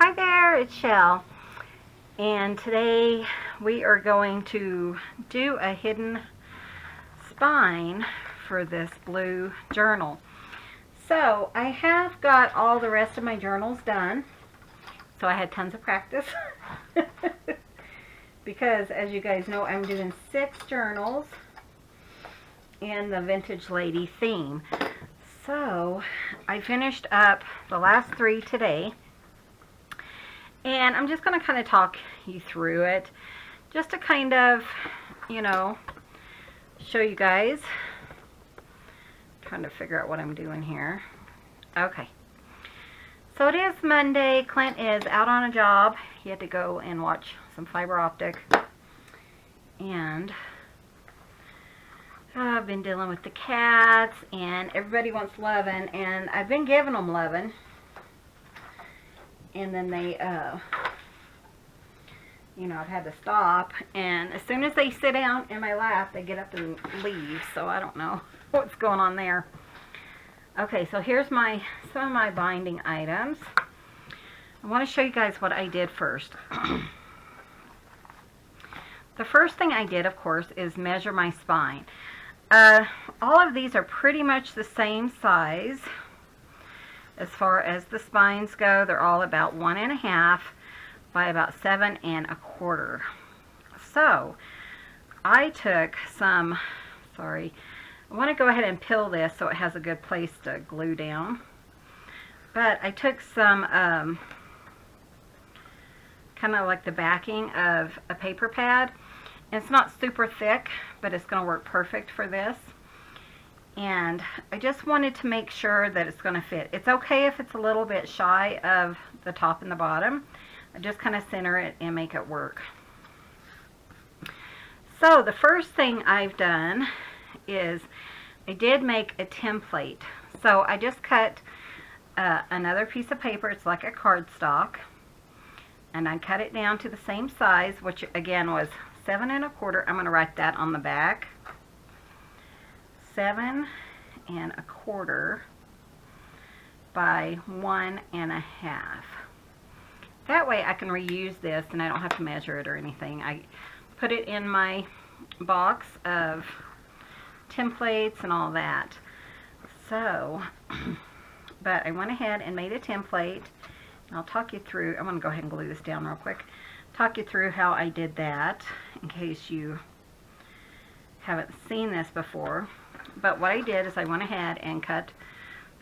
Hi there, it's Shell, and today we are going to do a hidden spine for this blue journal. So I have got all the rest of my journals done, so I had tons of practice because as you guys know, I'm doing 6 journals in the vintage lady theme. So I finished up the last 3 today. And I'm just going to kind of talk you through it, just to kind of, you know, show you guys. I'm trying to figure out what I'm doing here. Okay. So it is Monday. Clint is out on a job. He had to go and watch some fiber optic. And I've been dealing with the cats, and everybody wants loving, and I've been giving them loving. And then they, you know, I've had to stop. And as soon as they sit down in my lap, they get up and leave. So I don't know what's going on there. Okay, so here's some of my binding items. I want to show you guys what I did first. The first thing I did, of course, is measure my spine. All of these are pretty much the same size. As far as the spines go, they're all about 1.5 by about 7 1/4. So I took some, I want to go ahead and peel this so it has a good place to glue down. But I took some kind of like the backing of a paper pad. And it's not super thick, but it's going to work perfect for this. And I just wanted to make sure that it's going to fit. It's okay if it's a little bit shy of the top and the bottom. I just kind of center it and make it work. So the first thing I've done is I did make a template. So I just cut another piece of paper. It's like a cardstock. And I cut it down to the same size, which again was 7 1/4. I'm going to write that on the back. 7 1/4 by 1.5. That way I can reuse this and I don't have to measure it or anything. I put it in my box of templates and all that. So, but I went ahead and made a template. I'll talk you through. I'm going to go ahead and glue this down real quick. Talk you through how I did that in case you haven't seen this before. But what I did is I went ahead and cut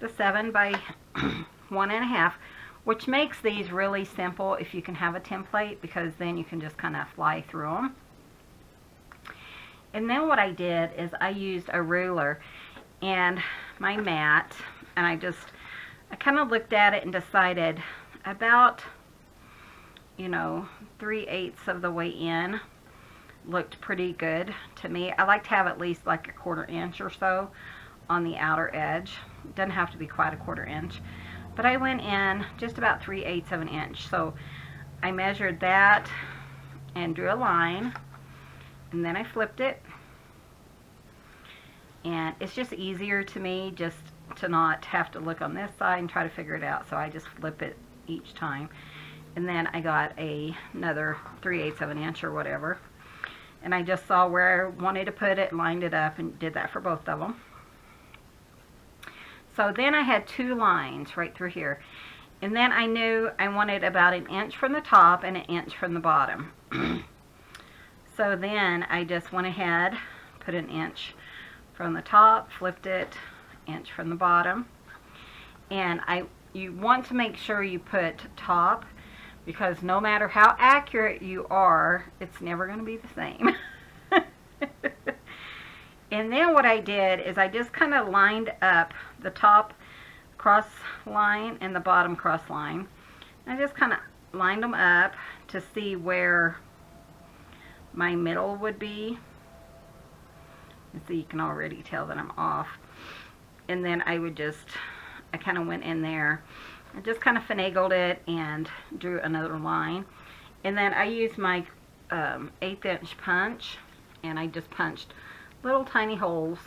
the 7 by 1.5, which makes these really simple if you can have a template, because then you can just kind of fly through them. And then what I did is I used a ruler and my mat, and I kind of looked at it and decided about, you know, 3/8 of the way in looked pretty good to me. I like to have at least like a 1/4 inch or so on the outer edge. It doesn't have to be quite a 1/4 inch, but I went in just about 3/8 of an inch. So I measured that and drew a line, and then I flipped it. And it's just easier to me just to not have to look on this side and try to figure it out. So I just flip it each time. And then I got another 3/8 of an inch or whatever. And I just saw where I wanted to put it, lined it up, and did that for both of them. So then I had 2 lines right through here. And then I knew I wanted about 1 inch from the top and 1 inch from the bottom. So then I just went ahead, put 1 inch from the top, flipped it, 1 inch from the bottom. And you want to make sure you put top, because no matter how accurate you are, it's never going to be the same. And then what I did is I just kind of lined up the top cross line and the bottom cross line. I just kind of lined them up to see where my middle would be. And so you can already tell that I'm off. And then I kind of went in there. I just kind of finagled it and drew another line. And then I used my 1/8 inch punch, and I just punched little tiny holes.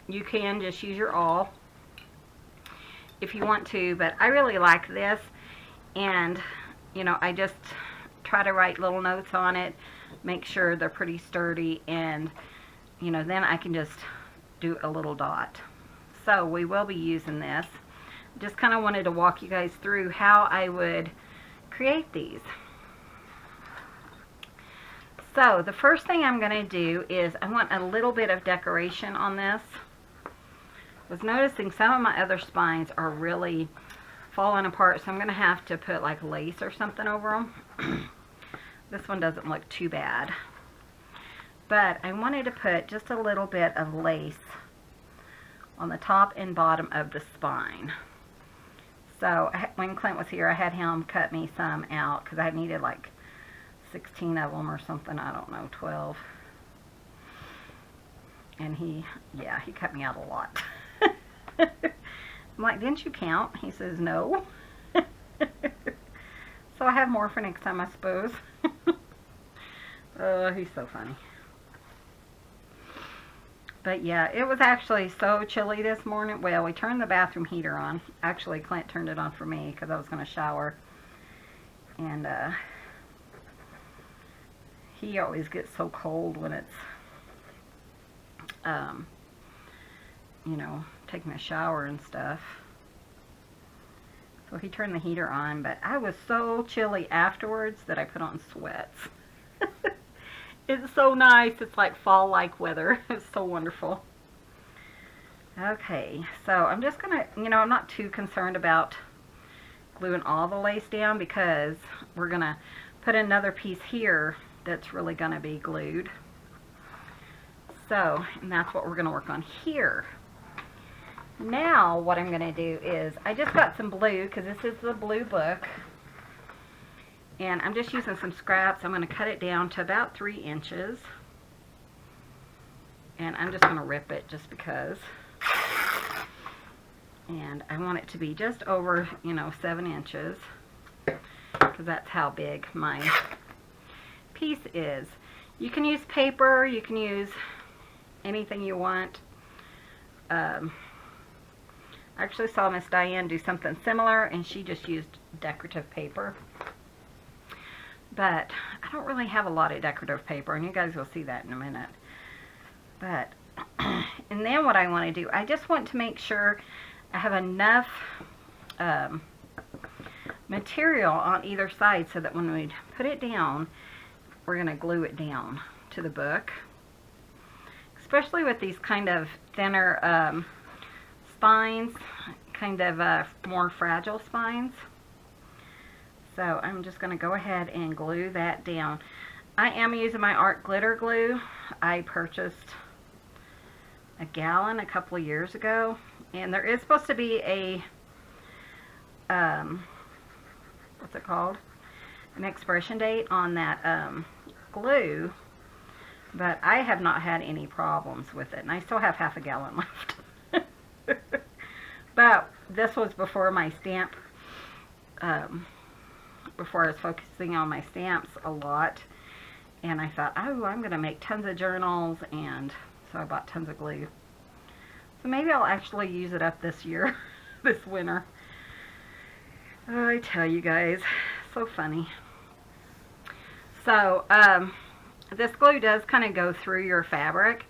You can just use your awl if you want to, but I really like this. And you know, I just try to write little notes on it, make sure they're pretty sturdy, and, you know, then I can just do a little dot. So we will be using this. Just kind of wanted to walk you guys through how I would create these. So the first thing I'm going to do is I want a little bit of decoration on this. I was noticing some of my other spines are really falling apart, so I'm going to have to put like lace or something over them. This one doesn't look too bad. But I wanted to put just a little bit of lace on the top and bottom of the spine. So when Clint was here, I had him cut me some out because I needed like 16 of them or something, I don't know, 12. And he cut me out a lot. I'm like, didn't you count? He says, no. So I have more for next time, I suppose. Oh, he's so funny. But yeah, it was actually so chilly this morning. Well, we turned the bathroom heater on. Actually, Clint turned it on for me because I was going to shower. And he always gets so cold when it's, you know, taking a shower and stuff. So he turned the heater on, but I was so chilly afterwards that I put on sweats. It's so nice. It's like fall-like weather. It's so wonderful. Okay, so I'm just going to, you know, I'm not too concerned about gluing all the lace down because we're going to put another piece here that's really going to be glued. So, and that's what we're going to work on here. Now, what I'm going to do is, I just got some blue because this is the blue book. And I'm just using some scraps. I'm going to cut it down to about 3 inches. And I'm just going to rip it just because. And I want it to be just over, you know, 7 inches. Because that's how big my piece is. You can use paper. You can use anything you want. I actually saw Miss Diane do something similar. And she just used decorative paper. But I don't really have a lot of decorative paper, and you guys will see that in a minute. But, and then what I want to do, I just want to make sure I have enough material on either side so that when we put it down, we're going to glue it down to the book. Especially with these kind of thinner spines, kind of more fragile spines. So I'm just going to go ahead and glue that down. I am using my art glitter glue. I purchased a gallon a couple of years ago. And there is supposed to be a, what's it called? An expiration date on that glue. But I have not had any problems with it. And I still have half a gallon left. But this was before my stamp, before I was focusing on my stamps a lot, and I thought, oh, I'm going to make tons of journals, and so I bought tons of glue. So maybe I'll actually use it up this year, this winter. Oh, I tell you guys, so funny. So, this glue does kind of go through your fabric.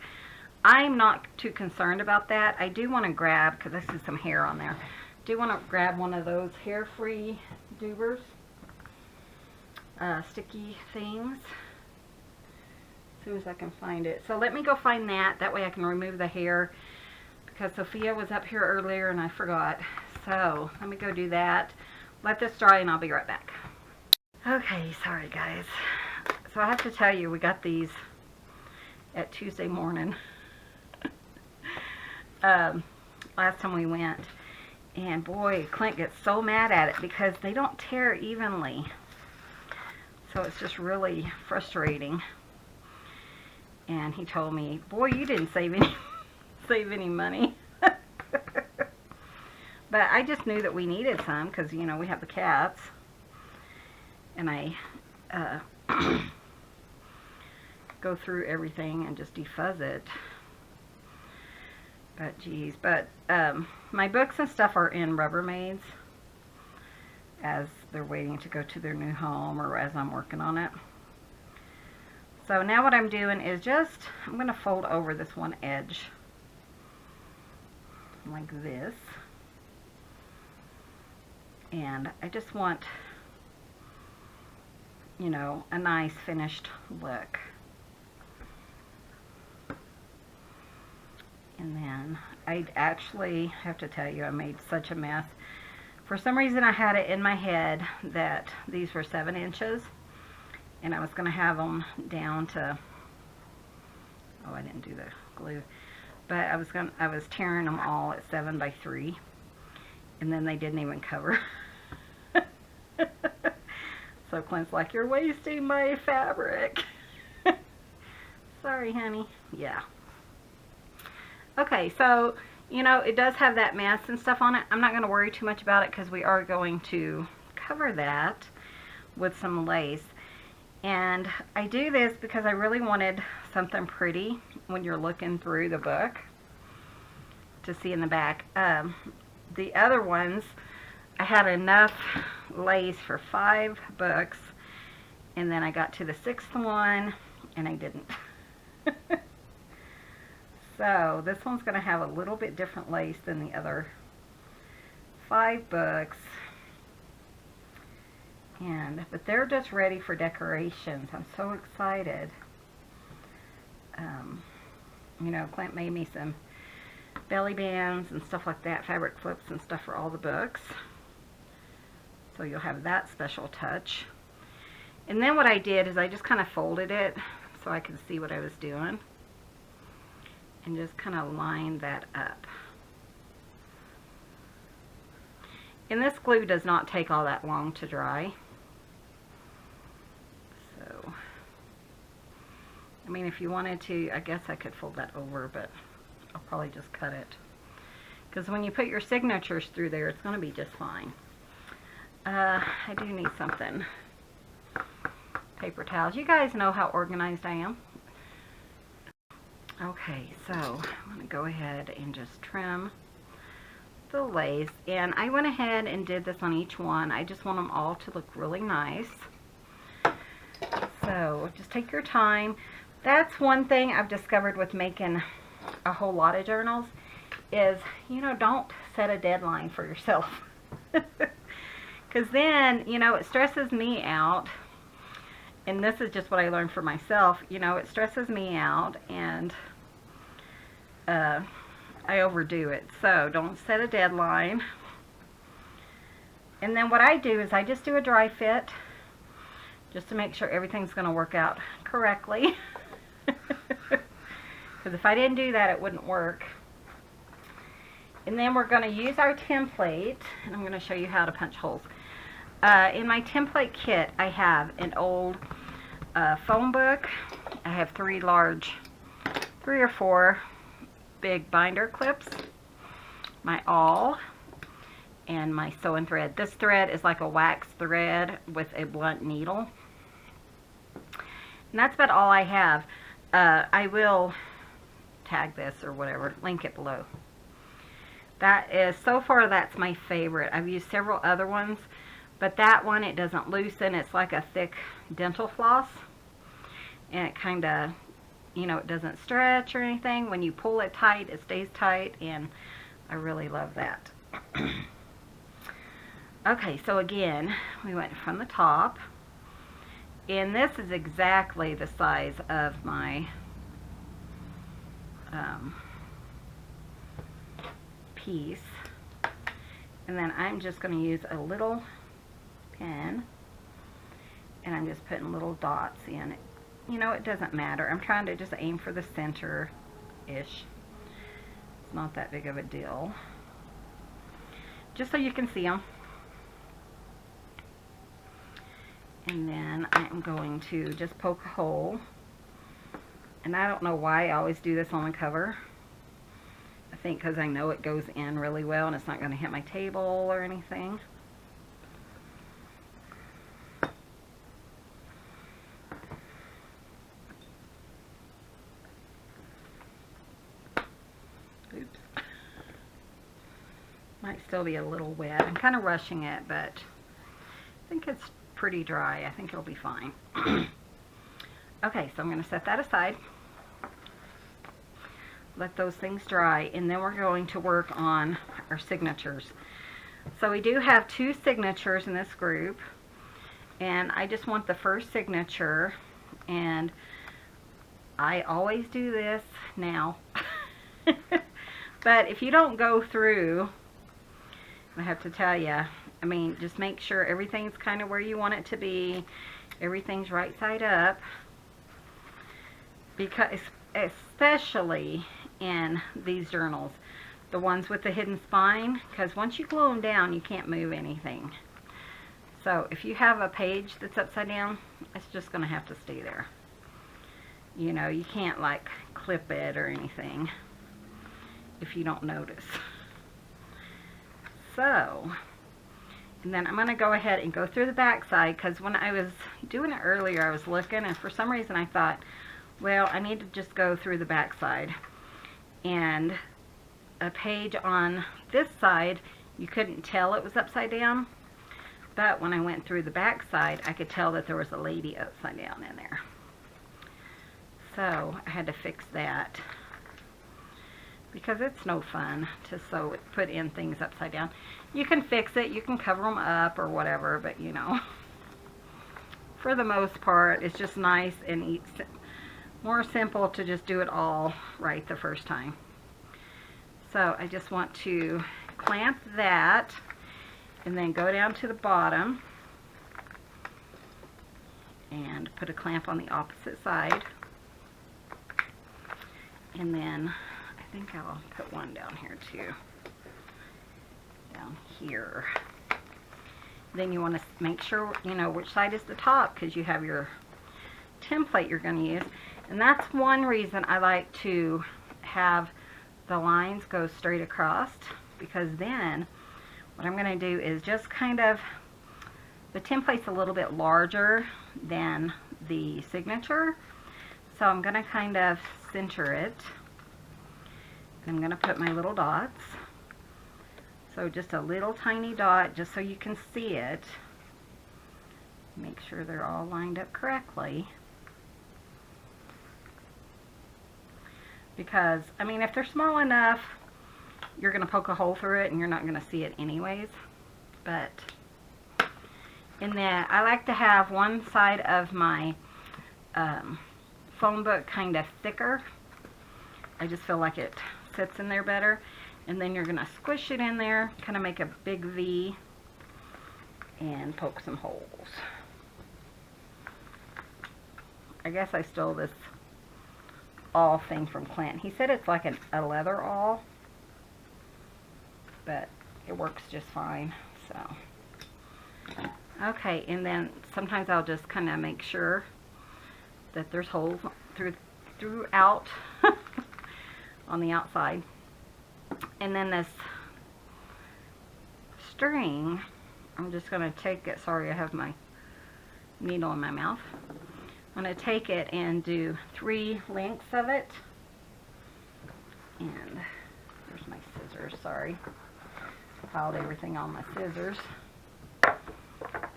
I'm not too concerned about that. I do want to grab, because I see some hair on there, I do want to grab one of those hair-free doobers. Sticky things as soon as I can find it. So let me go find that. That way I can remove the hair because Sophia was up here earlier and I forgot. So let me go do that. Let this dry and I'll be right back. Okay, sorry guys. So I have to tell you, we got these at Tuesday morning. Last time we went. And boy, Clint gets so mad at it because they don't tear evenly. So it's just really frustrating. And he told me, boy, you didn't save any money. But I just knew that we needed some because, you know, we have the cats. And I go through everything and just defuzz it. But geez, but my books and stuff are in Rubbermaids, as they're waiting to go to their new home or as I'm working on it. So now what I'm doing is I'm going to fold over this one edge like this. And I just want, you know, a nice finished look. And then I actually have to tell you, I made such a mess. For some reason I had it in my head that these were 7 inches. And I was going to have them down to, oh, I didn't do the glue. But I was tearing them all at 7 by 3. And then they didn't even cover. So Clint's like, you're wasting my fabric. Sorry, honey. Yeah. Okay, so, you know, it does have that mess and stuff on it. I'm not going to worry too much about it because we are going to cover that with some lace. And I do this because I really wanted something pretty when you're looking through the book to see in the back. The other ones, I had enough lace for 5 books, and then I got to the 6th one, and I didn't. So this one's going to have a little bit different lace than the other 5 books. But they're just ready for decorations. I'm so excited. You know, Clint made me some belly bands and stuff like that, fabric clips and stuff for all the books. So you'll have that special touch. And then what I did is I just kind of folded it so I could see what I was doing. And just kind of lined that up. And this glue does not take all that long to dry. So, I mean, if you wanted to, I guess I could fold that over, but I'll probably just cut it. Because when you put your signatures through there, it's going to be just fine. I do need something. Paper towels. You guys know how organized I am. Okay, so I'm going to go ahead and just trim the lace. And I went ahead and did this on each one. I just want them all to look really nice. So just take your time. That's one thing I've discovered with making a whole lot of journals is, you know, don't set a deadline for yourself. Because then, you know, it stresses me out. And this is just what I learned for myself. You know, it stresses me out, and I overdo it. So don't set a deadline. And then what I do is I just do a dry fit just to make sure everything's going to work out correctly. Because if I didn't do that, it wouldn't work. And then we're going to use our template, and I'm going to show you how to punch holes. In my template kit, I have an old phone book. I have 3 or 4 big binder clips, my awl, and my sewing thread. This thread is like a wax thread with a blunt needle. And that's about all I have. I will tag this or whatever, link it below. That is, so far, that's my favorite. I've used several other ones, but that one, it doesn't loosen. It's like a thick dental floss, and it kind of, you know, it doesn't stretch or anything. When you pull it tight, it stays tight, and I really love that. Okay, so again, we went from the top, and this is exactly the size of my piece. And then I'm just going to use a little pen, and I'm just putting little dots in it. You know, it doesn't matter. I'm trying to just aim for the center-ish. It's not that big of a deal. Just so you can see them. And then I'm going to just poke a hole. And I don't know why I always do this on the cover. I think because I know it goes in really well and it's not going to hit my table or anything. Oops. Might still be a little wet. I'm kind of rushing it, but think it's pretty dry. I think it'll be fine. Okay, so I'm going to set that aside. Let those things dry, and then we're going to work on our signatures. So we do have 2 signatures in this group, and I just want the first signature, and I always do this now. But if you don't go through, I have to tell you, I mean, just make sure everything's kind of where you want it to be. Everything's right side up. Because, especially in these journals, the ones with the hidden spine, because once you glue them down, you can't move anything. So if you have a page that's upside down, it's just going to have to stay there. You know, you can't like clip it or anything if you don't notice. So, and then I'm going to go ahead and go through the back side, because when I was doing it earlier, I was looking, and for some reason I thought, well, I need to just go through the back side. And a page on this side, you couldn't tell it was upside down, but when I went through the back side, I could tell that there was a lady upside down in there. So I had to fix that, because it's no fun to put in things upside down. You can fix it, you can cover them up or whatever, but you know, for the most part, it's just nice and more simple to just do it all right the first time. So I just want to clamp that and then go down to the bottom and put a clamp on the opposite side. And then I think I'll put one down here too. Down here. Then you want to make sure you know which side is the top, because you have your template you're going to use. And that's one reason I like to have the lines go straight across, because then what I'm going to do is just kind of, the template's a little bit larger than the signature, so I'm going to kind of center it. I'm going to put my little dots. So just a little tiny dot, just so you can see it. Make sure they're all lined up correctly. Because, I mean, if they're small enough, you're going to poke a hole through it and you're not going to see it anyways. But, and then I like to have one side of my phone book kind of thicker. I just feel like it sits in there better. And then you're going to squish it in there, kind of make a big V, and poke some holes. I guess I stole this awl thing from Clint. He said it's like a leather awl, but it works just fine. So, okay, and then sometimes I'll just kind of make sure that there's holes throughout on the outside. And then this string, I'm just going to take it, sorry I have my needle in my mouth. I'm going to take it and do 3 lengths of it. And there's my scissors, sorry. Piled everything on my scissors.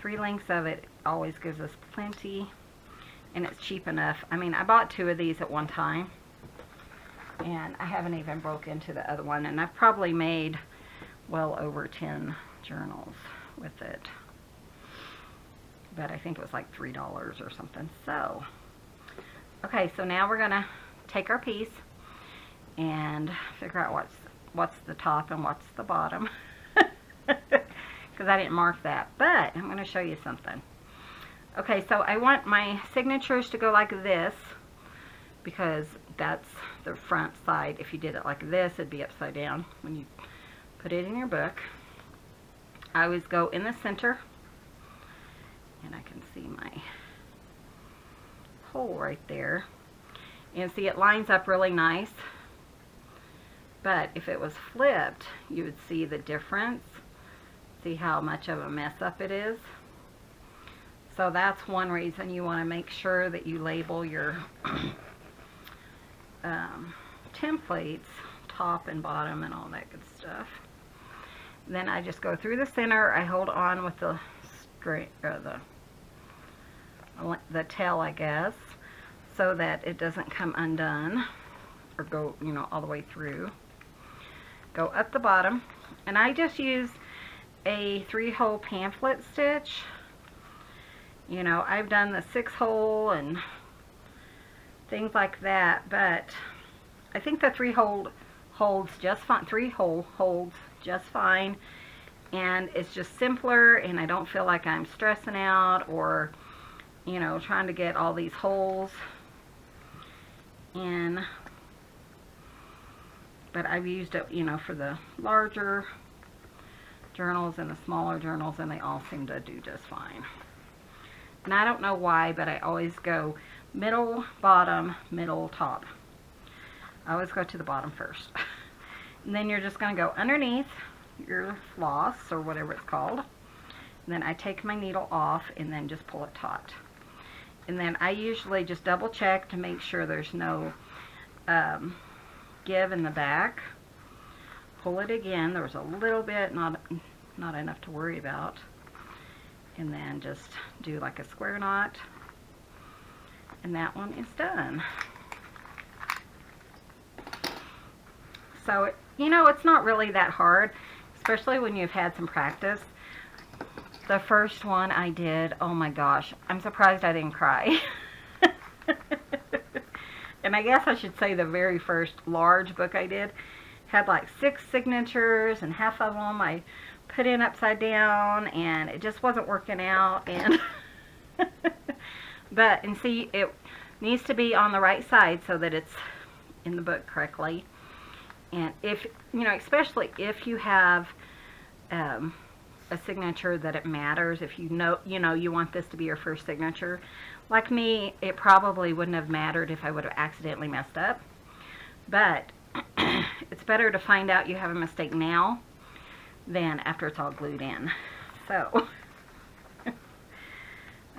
3 lengths of it always gives us plenty, and it's cheap enough. I mean, I bought 2 of these at one time, and I haven't even broke into the other one, and I've probably made well over 10 journals with it. But I think it was like $3 or something. So, okay, so now we're gonna take our piece and figure out what's the top and what's the bottom, because I didn't mark that. But I'm gonna show you something. Okay, so I want my signatures to go like this, because that's the front side. If you did it like this, it'd be upside down when you put it in your book. I always go in the center, and I can see my hole right there. And see, it lines up really nice. But if it was flipped, you would see the difference. See how much of a mess up it is? So that's one reason you want to make sure that you label your templates, top and bottom and all that good stuff. Then I just go through the center. I hold on with the string, or the tail, I guess, so that it doesn't come undone or go, you know, all the way through. Go up the bottom, and I just use a 3-hole pamphlet stitch. You know, I've done the 6-hole and things like that, but I think the 3-hole holds just fine. 3-hole holds just fine, and it's just simpler, and I don't feel like I'm stressing out or, you know, trying to get all these holes in. But I've used it, you know, for the larger journals and the smaller journals, and they all seem to do just fine. And I don't know why, but I always go middle, bottom, middle, top. I always go to the bottom first. And then you're just going to go underneath your floss, or whatever it's called. And then I take my needle off and then just pull it taut. And then I usually just double check to make sure there's no give in the back. Pull it again. There was a little bit, not enough to worry about. And then just do like a square knot. And that one is done. So, you know, it's not really that hard, especially when you've had some practice. The first one I did, oh my gosh, I'm surprised I didn't cry. And I guess I should say the very first large book I did had like 6 signatures, and half of them I put in upside down, and it just wasn't working out. And and see, it needs to be on the right side so that it's in the book correctly. And if, you know, especially if you have a signature that it matters, if you know, you want this to be your first signature. Like me, it probably wouldn't have mattered if I would have accidentally messed up. But it's better to find out you have a mistake now than after it's all glued in. So,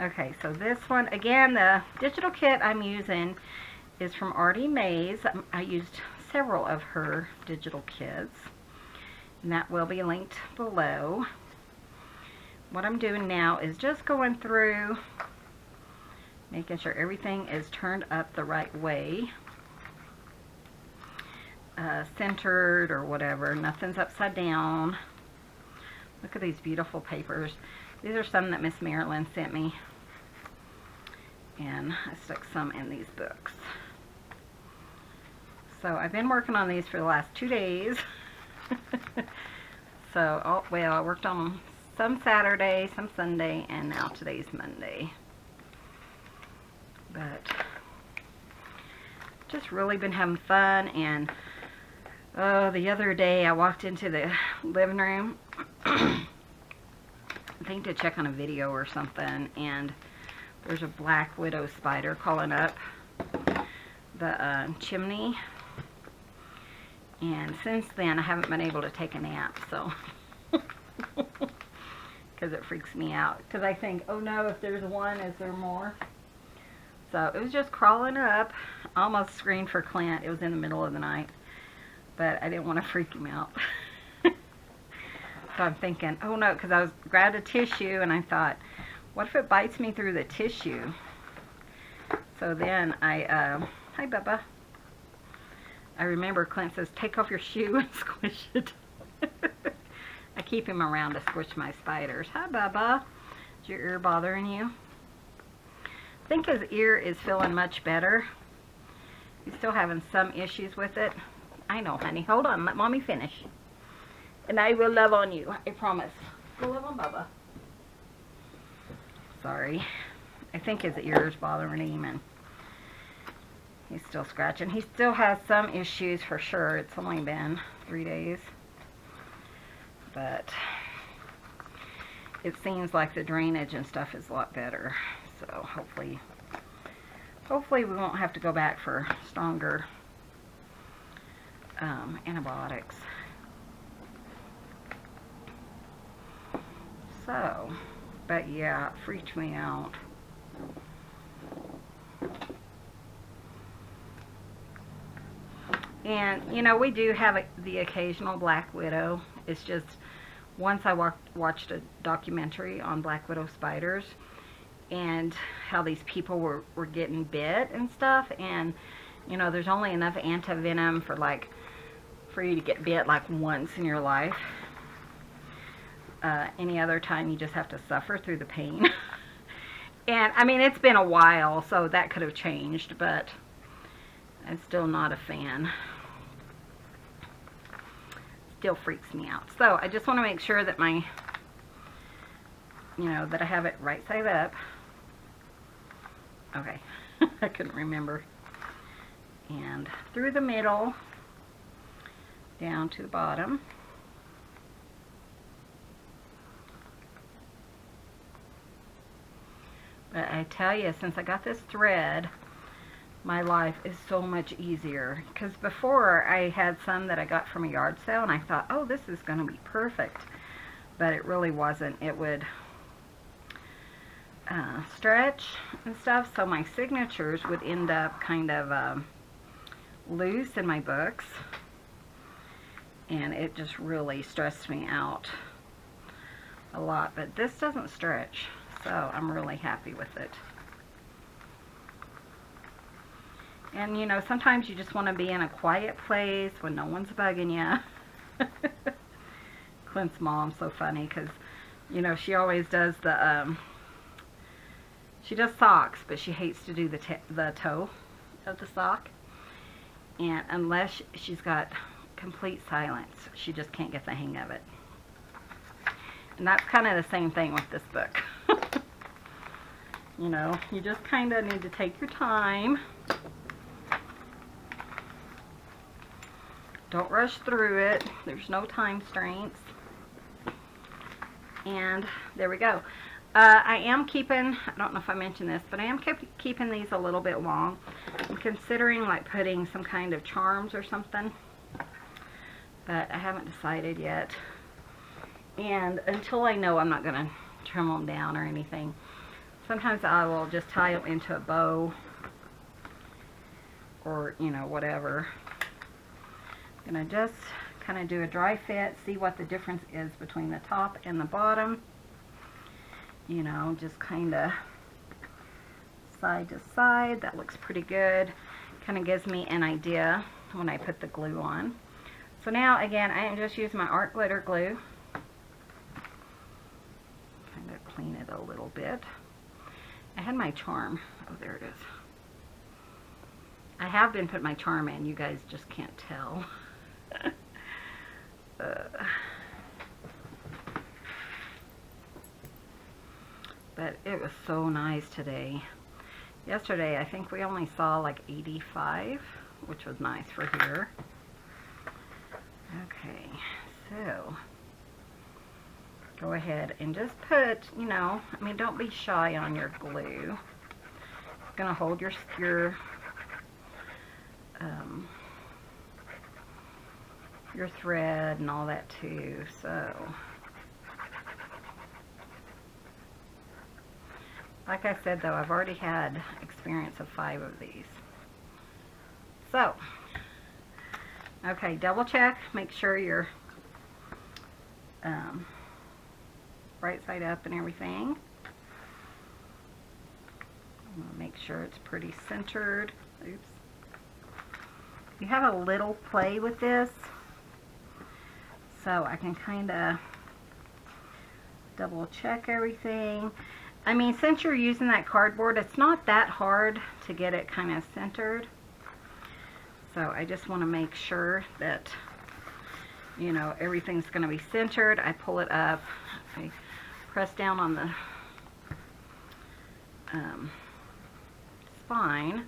okay, so this one, again, the digital kit I'm using is from Artie Mays. I used several of her digital kits, and that will be linked below. What I'm doing now is just going through, making sure everything is turned up the right way, centered or whatever, nothing's upside down. Look at these beautiful papers. These are some that Miss Marilyn sent me, and I stuck some in these books. So I've been working on these for the last 2 days. So, well, I worked on them some Saturday, some Sunday, and now today's Monday. But just really been having fun. And the other day I walked into the living room, I think to check on a video or something, and there's a black widow spider crawling up the chimney. And since then, I haven't been able to take a nap, so, because it freaks me out. Because I think, oh no, if there's one, is there more? So it was just crawling up. I almost screamed for Clint. It was in the middle of the night, but I didn't want to freak him out. So I'm thinking, oh no, because I grabbed a tissue, and I thought, what if it bites me through the tissue? So then hi Bubba. I remember Clint says, take off your shoe and squish it. I keep him around to squish my spiders. Hi, Bubba. Is your ear bothering you? I think his ear is feeling much better. He's still having some issues with it. I know, honey. Hold on. Let Mommy finish. And I will love on you. I promise. Go love on Bubba. Sorry. I think his ear is bothering him, and he's still scratching. He still has some issues for sure. It's only been 3 days. But it seems like the drainage and stuff is a lot better. So hopefully we won't have to go back for stronger antibiotics. So, but yeah, it freaked me out. And, you know, we do have the occasional black widow. It's just once I watched a documentary on black widow spiders and how these people were getting bit and stuff, and you know, there's only enough antivenom for you to get bit like once in your life. Any other time you just have to suffer through the pain. And I mean, it's been a while, so that could have changed, but I'm still not a fan. Still freaks me out. So I just want to make sure that my, you know, that I have it right side up. Okay, I couldn't remember. And through the middle, down to the bottom. But I tell you, since I got this thread, my life is so much easier. Because before, I had some that I got from a yard sale, and I thought, oh, this is going to be perfect. But it really wasn't. It would stretch and stuff, so my signatures would end up kind of loose in my books. And it just really stressed me out a lot. But this doesn't stretch. So I'm really happy with it. And you know, sometimes you just want to be in a quiet place when no one's bugging you. Clint's mom's so funny because, you know, she always does the, she does socks, but she hates to do the toe of the sock. And unless she's got complete silence, she just can't get the hang of it. And that's kind of the same thing with this book. You know, you just kind of need to take your time. Don't rush through it. There's no time constraints. And there we go. I am keeping, I don't know if I mentioned this, but I am keeping these a little bit long. I'm considering like putting some kind of charms or something. But I haven't decided yet. And until I know, I'm not going to trim them down or anything. Sometimes I will just tie them into a bow or, you know, whatever. I'm going to just kind of do a dry fit, see what the difference is between the top and the bottom. You know, just kind of side to side. That looks pretty good. Kind of gives me an idea when I put the glue on. So now, again, I am just using my art glitter glue. Kind of clean it a little bit. I had my charm. Oh, there it is. I have been putting my charm in. You guys just can't tell. But it was so nice today. Yesterday, I think we only saw like 85, which was nice for here. Okay, so go ahead and just put, you know, I mean, don't be shy on your glue. It's going to hold your thread and all that too, so. Like I said though, I've already had experience of 5 of these. So, okay, double check, make sure you're right side up and everything. I'm going to make sure it's pretty centered. Oops. You have a little play with this, so I can kind of double check everything. I mean, since you're using that cardboard, it's not that hard to get it kind of centered. So I just want to make sure that, you know, everything's going to be centered. I pull it up. I press down on the spine.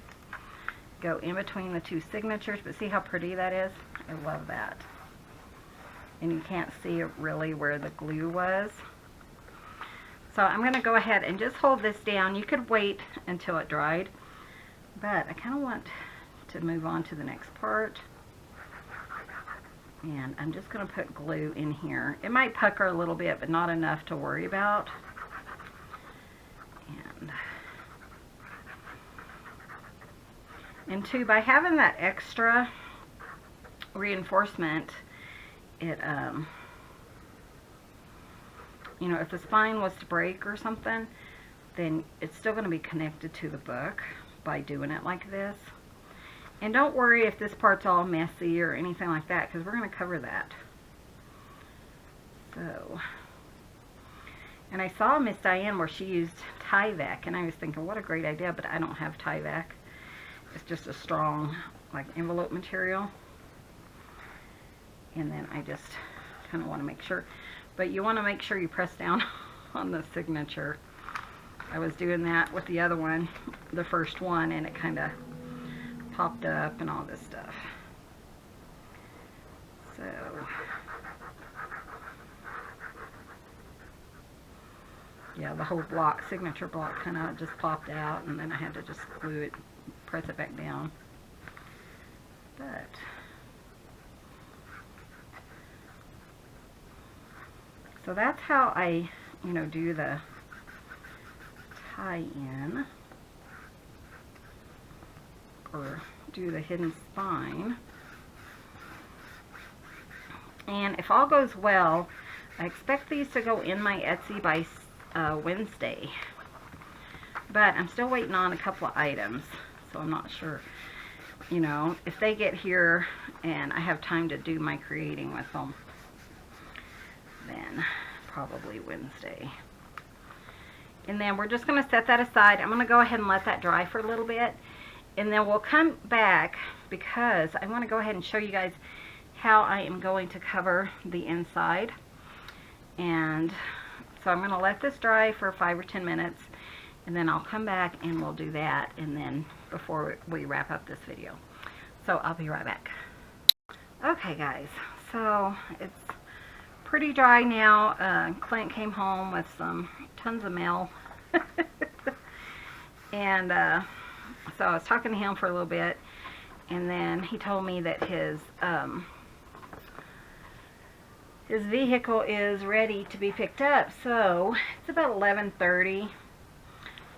Go in between the 2 signatures. But see how pretty that is? I love that. And you can't see really where the glue was. So I'm going to go ahead and just hold this down. You could wait until it dried, but I kind of want to move on to the next part. And I'm just going to put glue in here. It might pucker a little bit, but not enough to worry about. And two, by having that extra reinforcement, it you know, if the spine was to break or something, then it's still going to be connected to the book by doing it like this. And don't worry if this part's all messy or anything like that, because we're going to cover that. So, and I saw Miss Diane where she used Tyvek, and I was thinking, what a great idea, but I don't have Tyvek. It's just a strong, like, envelope material. And then I just kind of want to make sure. But you want to make sure you press down on the signature. I was doing that with the other one, the first one, and it kind of popped up and all this stuff. So, yeah, the whole block, signature block, kind of just popped out, and then I had to just glue it, press it back down. But so that's how I, you know, do the tie-in, or do the hidden spine. And if all goes well, I expect these to go in my Etsy by Wednesday. But I'm still waiting on a couple of items, so I'm not sure. You know, if they get here and I have time to do my creating with them, then probably Wednesday. And then we're just going to set that aside. I'm going to go ahead and let that dry for a little bit. And then we'll come back because I want to go ahead and show you guys how I am going to cover the inside. And so I'm going to let this dry for 5 or 10 minutes. And then I'll come back and we'll do that. And then before we wrap up this video. So I'll be right back. Okay guys, so it's pretty dry now. Clint came home with tons of mail. And so I was talking to him for a little bit, and then he told me that his vehicle is ready to be picked up. So it's about 11:30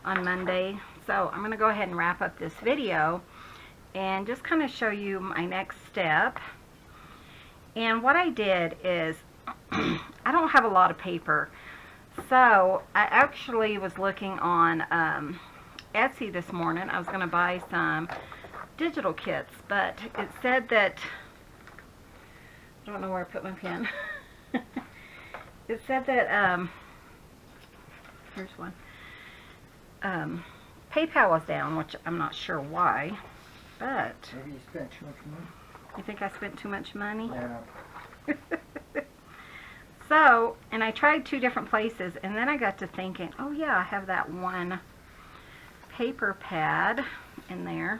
on Monday. So I'm going to go ahead and wrap up this video and just kind of show you my next step. And what I did is I don't have a lot of paper, so I actually was looking on Etsy this morning. I was going to buy some digital kits, but it said that, I don't know where I put my pen. It said that, here's one, PayPal was down, which I'm not sure why, but Maybe you spent too much money. You think I spent too much money? Yeah. So, and I tried 2 different places, and then I got to thinking, oh yeah, I have that one paper pad in there.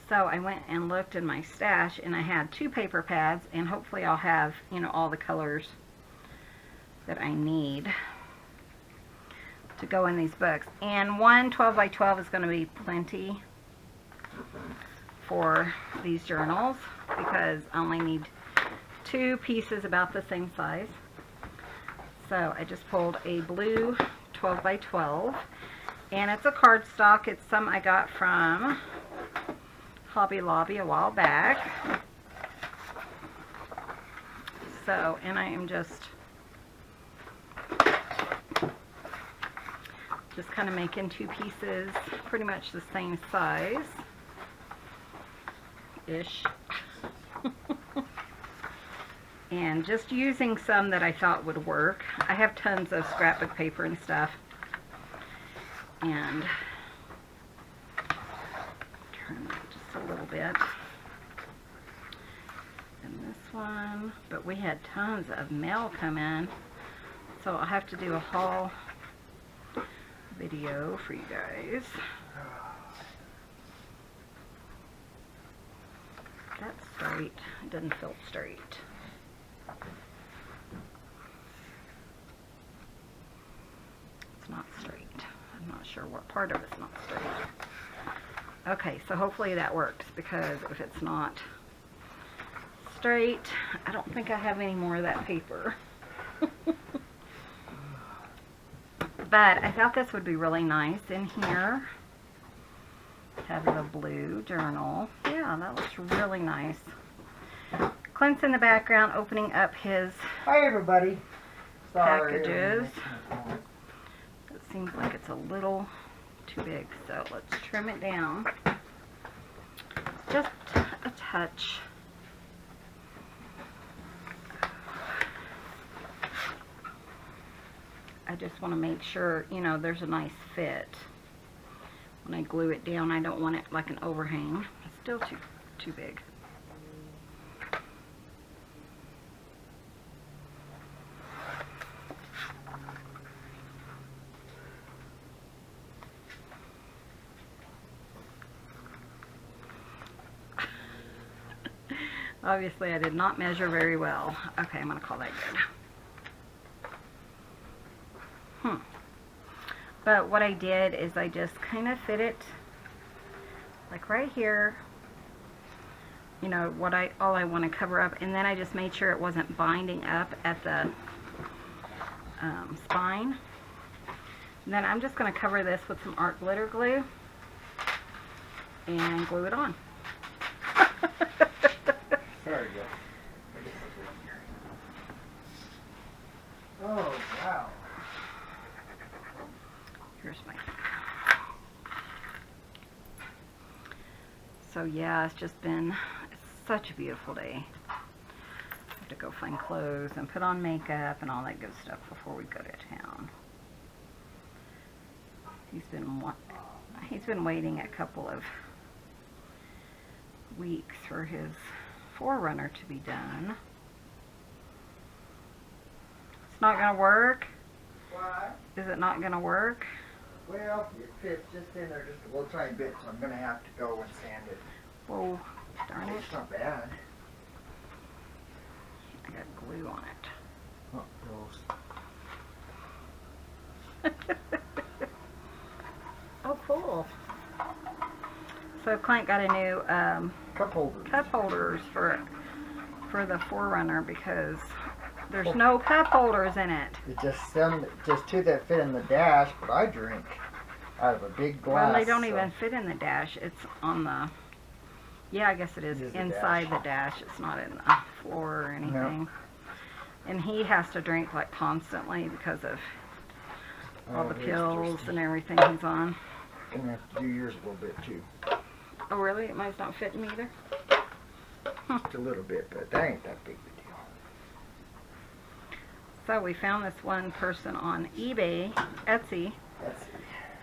So I went and looked in my stash, and I had 2 paper pads, and hopefully I'll have, you know, all the colors that I need to go in these books. And one 12 by 12 is going to be plenty for these journals, because I only need 2 pieces about the same size. So I just pulled a blue 12 by 12, and it's a cardstock. It's some I got from Hobby Lobby a while back. So, and I am just kind of making 2 pieces pretty much the same size ish. And just using some that I thought would work. I have tons of scrapbook paper and stuff. And turn that just a little bit. And this one. But we had tons of mail come in. So I'll have to do a haul video for you guys. That's straight. It doesn't feel straight. It's not straight. I'm not sure what part of it's not straight. Okay, so hopefully that works, because if it's not straight, I don't think I have any more of that paper. But I thought this would be really nice in here. Have the blue journal. Yeah, that looks really nice. Clint's in the background opening up his... Hi everybody. Sorry, packages. It seems like it's a little too big, so let's trim it down. Just a touch. I just want to make sure, you know, there's a nice fit. When I glue it down, I don't want it like an overhang. It's still too big. Obviously, I did not measure very well. Okay, I'm going to call that good. But what I did is I just kind of fit it like right here. You know, all I want to cover up, and then I just made sure it wasn't binding up at the spine. And then I'm just going to cover this with some art glitter glue and glue it on. Sorry, Joe. Oh, wow. Here's my... So yeah, it's just been such a beautiful day. I have to go find clothes and put on makeup and all that good stuff before we go to town. He's been waiting a couple of weeks for his forerunner to be done. It's not gonna work. Why? Is it not gonna work? Well, it fits just in there just a little tiny bit, so I'm gonna have to go and sand it. Whoa, darn it. It's not bad. I got glue on it. Oh, gross. Oh, cool. So Clint got a new Cup holders. cup holders for the forerunner because there's no cup holders in it. It's just two that fit in the dash, but I drink out of a big glass. Well, they don't so even fit in the dash. It's on the... Yeah, I guess it is It is the inside the dash. It's not in the floor or anything. And he has to drink like constantly because of all the he's pills thirsty. and everything he's on. Gonna have to do yours a little bit too. Oh, really? Mine's not fitting either? Just a little bit, but that ain't that big a deal. So we found this one person on eBay, Etsy, That's it.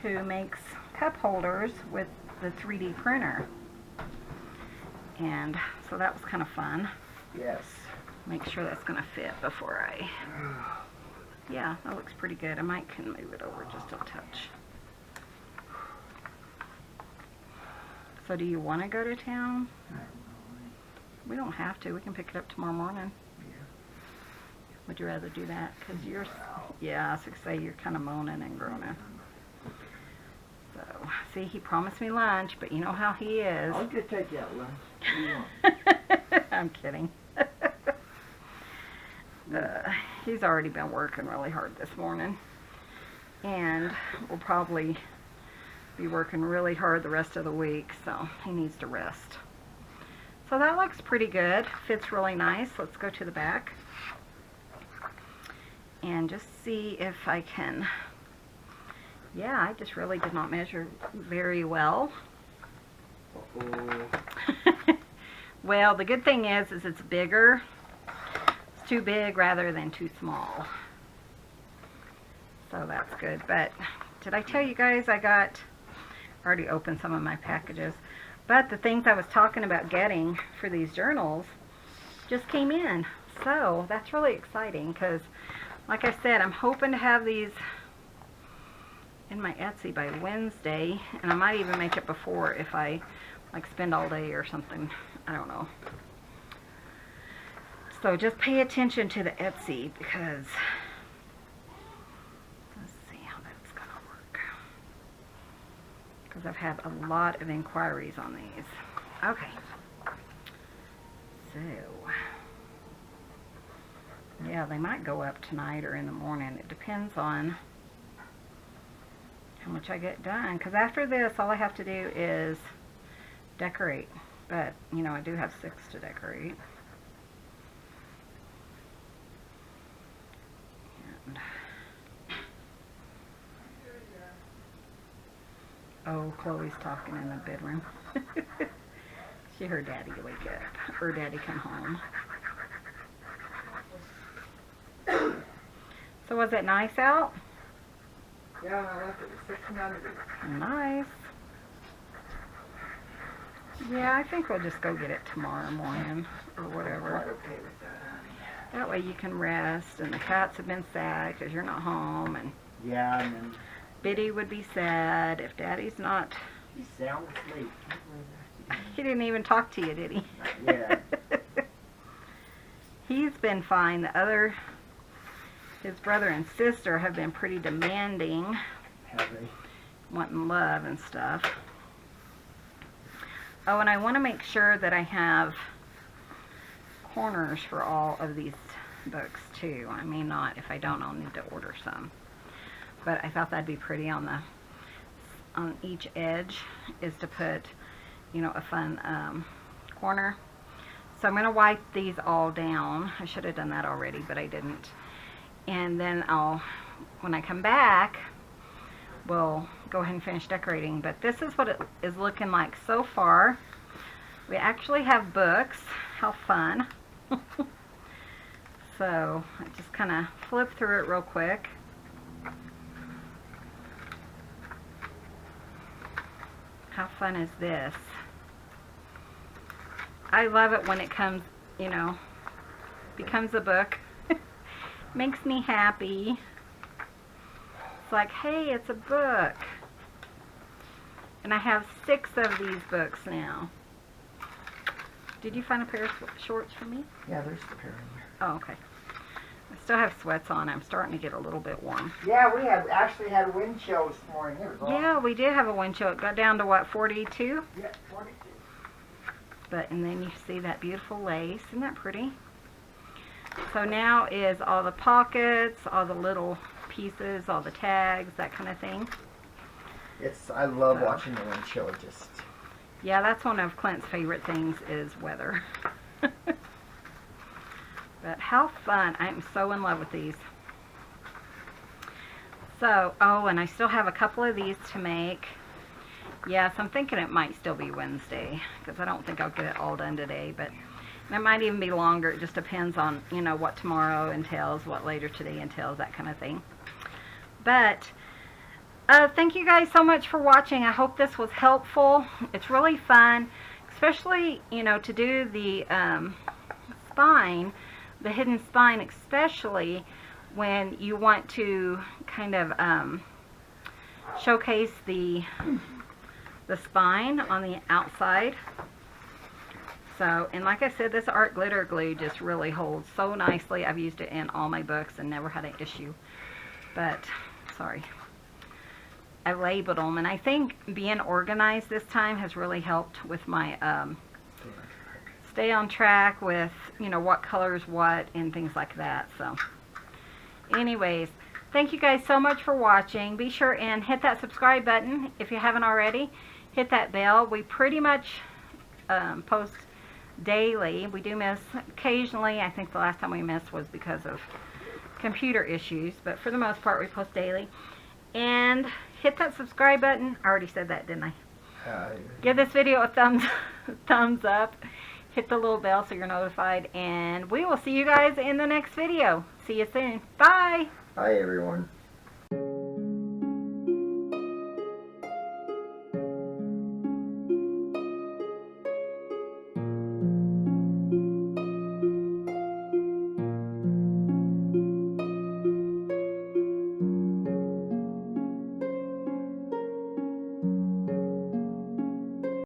who makes cup holders with the 3D printer. And so that was kind of fun. Yes. Make sure that's going to fit before I... Yeah, that looks pretty good. I might can move it over just a touch. So do you want to go to town? We don't have to. We can pick it up tomorrow morning. Would you rather do that? Because you're... Yeah, I was going to say you're kind of moaning and groaning. So, see, he promised me lunch, but you know how he is. I'll get take you out lunch. What do you want? I'm kidding. He's already been working really hard this morning. And will probably be working really hard the rest of the week, so he needs to rest. So that looks pretty good. Fits really nice. Let's go to the back and just see if I can... Yeah, I just really did not measure very well. Well, the good thing is it's bigger. It's too big rather than too small. So that's good. But did I tell you guys I already opened some of my packages. But the things I was talking about getting for these journals just came in. So that's really exciting because, like I said, I'm hoping to have these in my Etsy by Wednesday, and I might even make it before if I like spend all day or something. I don't know. So just pay attention to the Etsy because let's see how that's gonna work. Because I've had a lot of inquiries on these. Okay. So yeah, they might go up tonight or in the morning. It depends on how much I get done, because after this all I have to do is decorate, but you know I do have 6 to decorate. Yeah, Oh, Chloe's talking in the bedroom. She heard Daddy wake up, or Daddy come home. So was it nice out? Yeah, I left it was 69 degrees. Nice. Yeah, I think we'll just go get it tomorrow morning, or whatever. Quite okay with that, honey. That way you can rest, and the cats have been sad because you're not home, and Yeah, and then Biddy would be sad if Daddy's not. he's sound asleep. He didn't even talk to you, did he? Not yet. He's been fine. His brother and sister have been pretty demanding, Have they? wanting love and stuff. Oh, and I want to make sure that I have corners for all of these books too. I may not. If I don't, I'll need to order some. But I thought that'd be pretty on each edge, is to put, you know, a fun corner. So I'm going to wipe these all down. I should have done that already, but I didn't. And then when I come back, we'll go ahead and finish decorating. But this is what it is looking like so far. We actually have books. How fun. So I just kind of flip through it real quick. How fun is this? I love it when it comes, you know, becomes a book. Makes me happy. It's like, hey, it's a book. And I have 6 of these books now. Did you find a pair of shorts for me? Yeah, there's the pair in there. Oh, okay. I still have sweats on. I'm starting to get a little bit warm. Yeah, we actually had wind chill this morning. It was awesome. Yeah, we did have a wind chill. It got down to what, 42? Yeah, 42. And then you see that beautiful lace. Isn't that pretty? So now is all the pockets, all the little pieces, all the tags, that kind of thing. I love watching the wind chill. Just Yeah, that's one of Clint's favorite things is weather. But how fun. I am so in love with these. So, oh, and I still have a couple of these to make. Yes, I'm thinking it might still be Wednesday, because I don't think I'll get it all done today, but it might even be longer. It just depends on, you know, what tomorrow entails, what later today entails, that kind of thing. But thank you guys so much for watching. I hope this was helpful. It's really fun, especially, you know, to do the spine, the hidden spine, especially when you want to kind of showcase the spine on the outside. So, and like I said, this art glitter glue just really holds so nicely. I've used it in all my books and never had an issue. But, sorry. I labeled them, and I think being organized this time has really helped with my stay on track with, you know, what colors what and things like that. So, anyways, thank you guys so much for watching. Be sure and hit that subscribe button if you haven't already. Hit that bell. We pretty much post daily. We do miss occasionally. I think the last time we missed was because of computer issues, but for the most part we post daily. And hit that subscribe button. I already said that, didn't I? Give this video a thumbs up. Hit the little bell so you're notified, and we will see you guys in the next video. See you soon. Bye. Hi, everyone.